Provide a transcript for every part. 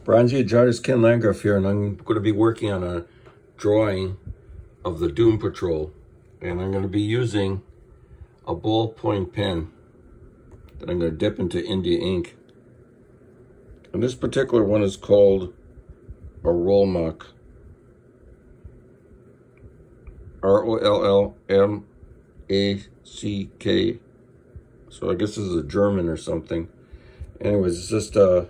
Bronzy Artist Ken Landgraf here, and I'm going to be working on a drawing of the Doom Patrol. And I'm going to be using a ballpoint pen that I'm going to dip into India ink. And this particular one is called a Rollmack. R-O-L-L-M-A-C-K. So I guess this is a German or something. Anyways, it's just a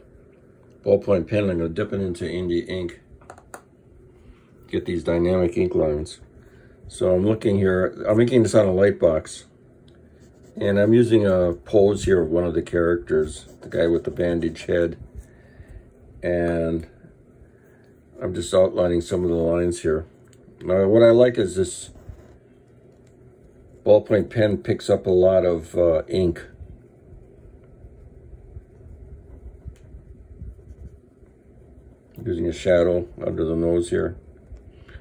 ballpoint pen. I'm going to dip it into India ink. Get these dynamic ink lines. So I'm looking here. I'm making this on a light box. And I'm using a pose here of one of the characters, the guy with the bandaged head. And I'm just outlining some of the lines here. Now, what I like is this ballpoint pen picks up a lot of ink. Using a shadow under the nose here.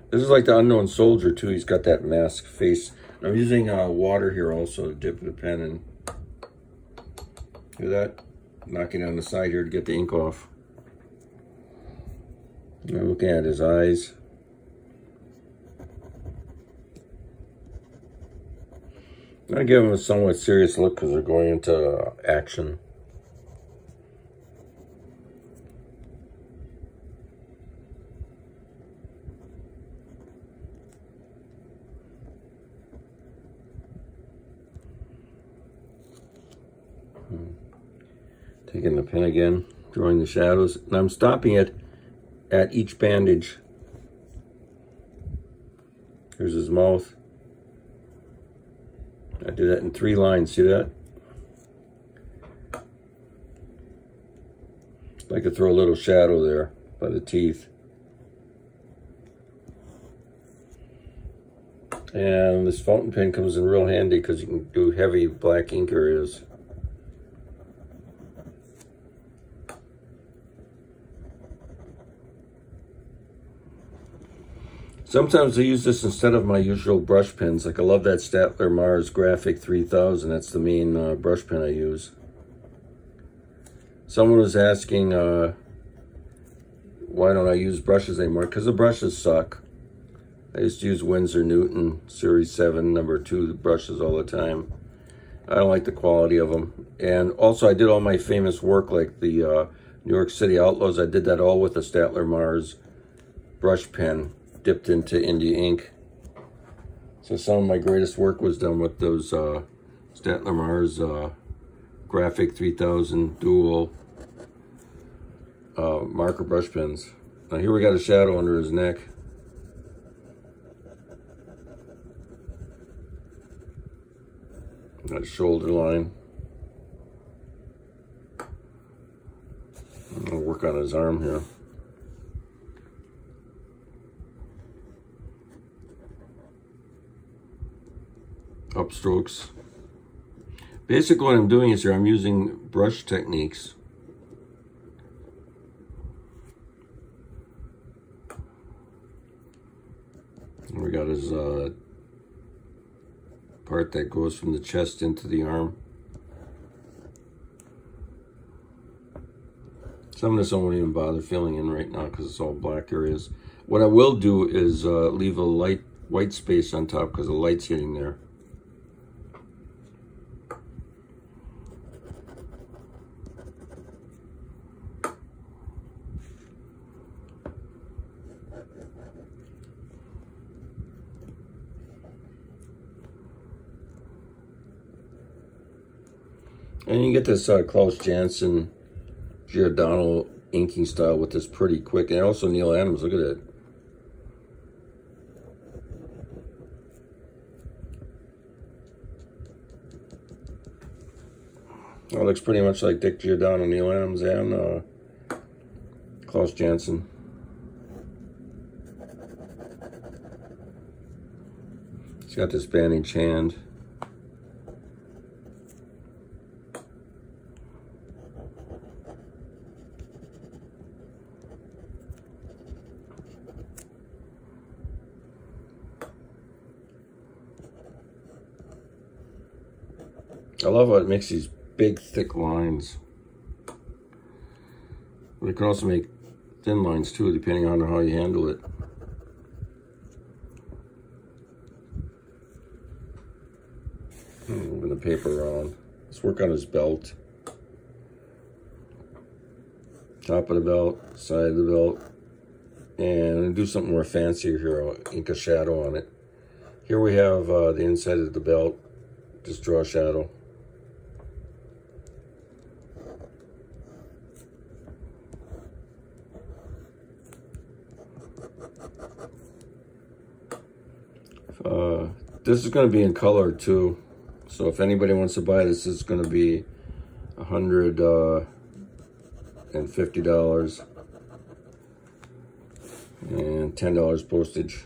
This is like the Unknown Soldier too. He's got that mask face. I'm using water here also to dip the pen in. Hear that? Knocking on the side here to get the ink off. I'm looking at his eyes. I'm going to give him a somewhat serious look because they're going into action. Taking the pen again, drawing the shadows, and I'm stopping it at each bandage. Here's his mouth. I do that in 3 lines, see that? I could throw a little shadow there by the teeth. And this fountain pen comes in real handy because you can do heavy black ink areas. Sometimes I use this instead of my usual brush pens. Like I love that Statler Mars Graphic 3000. That's the main brush pen I use. Someone was asking why don't I use brushes anymore? Because the brushes suck. I used to use Winsor Newton Series 7 number 2 brushes all the time. I don't like the quality of them. And also I did all my famous work like the New York City Outlaws. I did that all with a Statler Mars brush pen dipped into India ink. So some of my greatest work was done with those Statler Mars Graphic 3000 dual marker brush pens. Now here we got a shadow under his neck. Got a shoulder line. I'm gonna work on his arm here. Upstrokes. Basically what I'm doing is here, I'm using brush techniques. And we got his part that goes from the chest into the arm. Some of this I won't even bother filling in right now because it's all black areas. What I will do is leave a light white space on top because the light's hitting there. And you get this Klaus Janson Giordano inking style with this pretty quick. And also Neil Adams, look at it. Well, it looks pretty much like Dick Giordano, Neil Adams, and Klaus Janson. He's got this bandaged hand. I love how it makes these big, thick lines. But it can also make thin lines too, depending on how you handle it. Moving the paper around. Let's work on his belt. Top of the belt, side of the belt. And do something more fancier here. I'll ink a shadow on it. Here we have the inside of the belt. Just draw a shadow. This is going to be in color too. So if anybody wants to buy this, it's going to be $150 and $10 postage.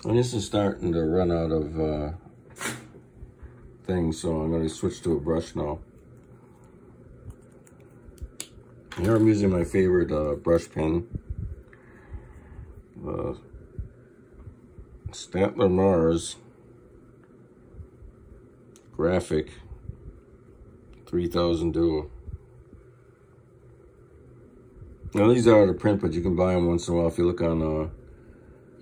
And this is starting to run out of things, so I'm going to switch to a brush now. Here I'm using my favorite brush pen, Statler Mars Graphic 3000 Duo. Now these are out of print, but you can buy them once in a while if you look on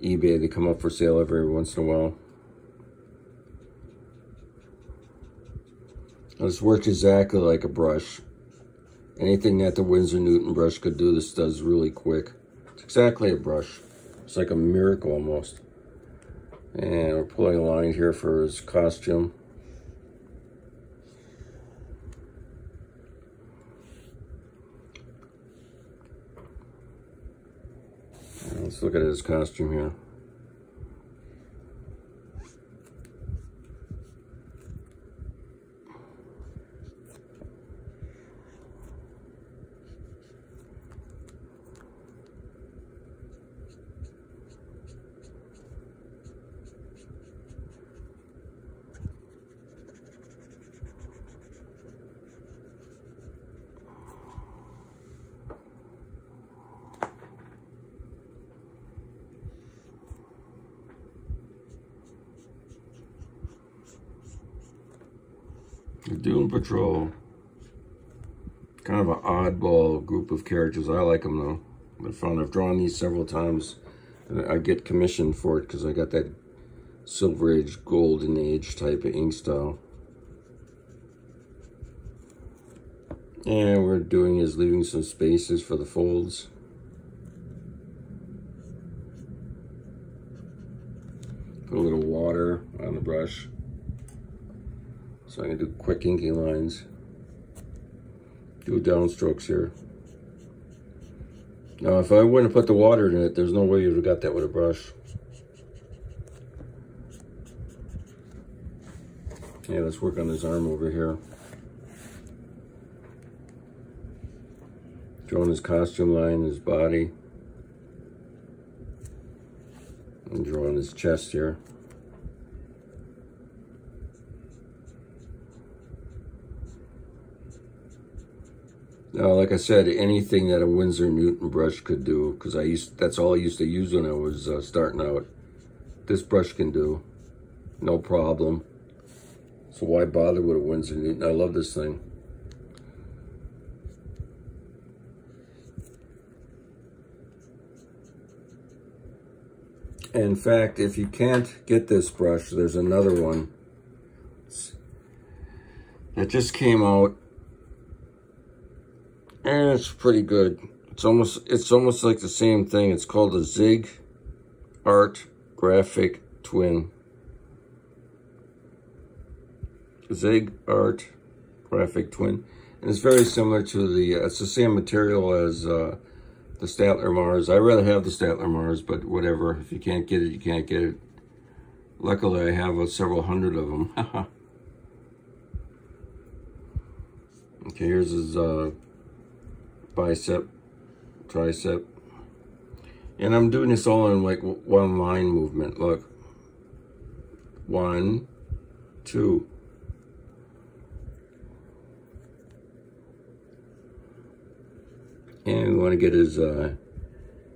eBay. They come up for sale every once in a while. This works exactly like a brush. Anything that the Winsor Newton brush could do, this does really quick. It's exactly a brush. It's like a miracle almost. And we're pulling a line here for his costume. Let's look at his costume here. The Doom Patrol. Kind of an oddball group of characters. I like them though. They're fun. I've drawn these several times. I get commissioned for it because I got that Silver Age, Golden Age type of ink style. And we're doing is leaving some spaces for the folds. Put a little water on the brush. So I can do quick inking lines. Do downstrokes here. Now if I wouldn't have put the water in it, there's no way you would have got that with a brush. Yeah, let's work on his arm over here. Drawing his costume line, his body. And drawing his chest here. Now, like I said, anything that a Winsor Newton brush could do, because that's all I used to use when I was starting out. This brush can do, no problem. So why bother with a Winsor Newton? I love this thing. In fact, if you can't get this brush, there's another one that just came out. And it's pretty good. It's almost like the same thing. It's called a Zig Art Graphic Twin. Zig Art Graphic Twin. And it's very similar to the, it's the same material as the Statler Mars. I'd rather have the Statler Mars, but whatever. If you can't get it, you can't get it. Luckily, I have several hundred of them. Okay, here's his bicep, tricep. And I'm doing this all in like one line movement. Look. 1, 2. And we want to get his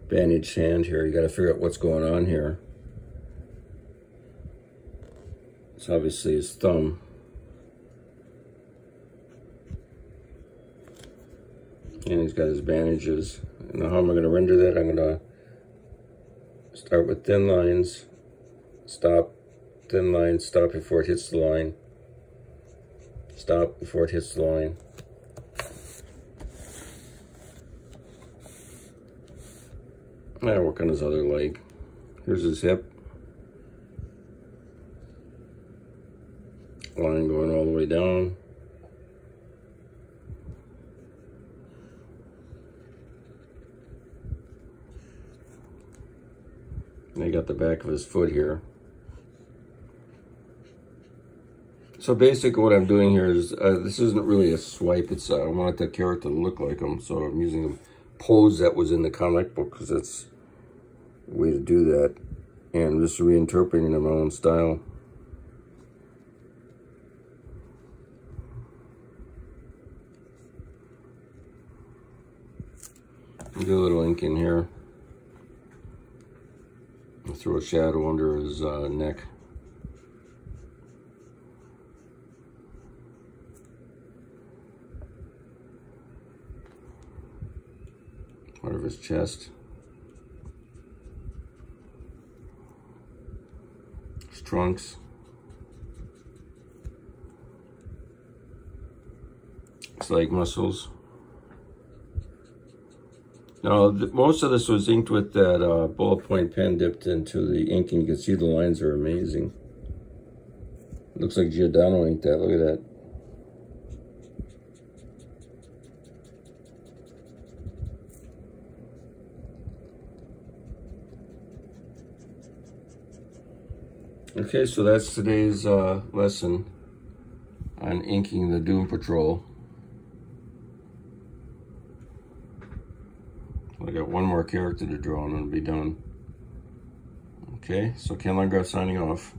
bandaged hand here. You got to figure out what's going on here. It's obviously his thumb. And he's got his bandages. Now how am I going to render that? I'm going to start with thin lines, stop, thin line, stop before it hits the line, stop before it hits the line. Now work on his other leg. Here's his hip. Line going all the way down. And I got the back of his foot here. So basically what I'm doing here is, this isn't really a swipe, it's, I want the character to look like him, so I'm using the pose that was in the comic book, because that's the way to do that. And just reinterpreting in my own style. Get a little ink in here. I'll throw a shadow under his neck. Part of his chest. His trunks. His leg muscles. Now, most of this was inked with that ballpoint pen dipped into the ink, and you can see the lines are amazing. It looks like Giordano inked that. Look at that. Okay, so that's today's lesson on inking the Doom Patrol. I got one more character to draw and it'll be done. Okay, so Ken Landgraf signing off.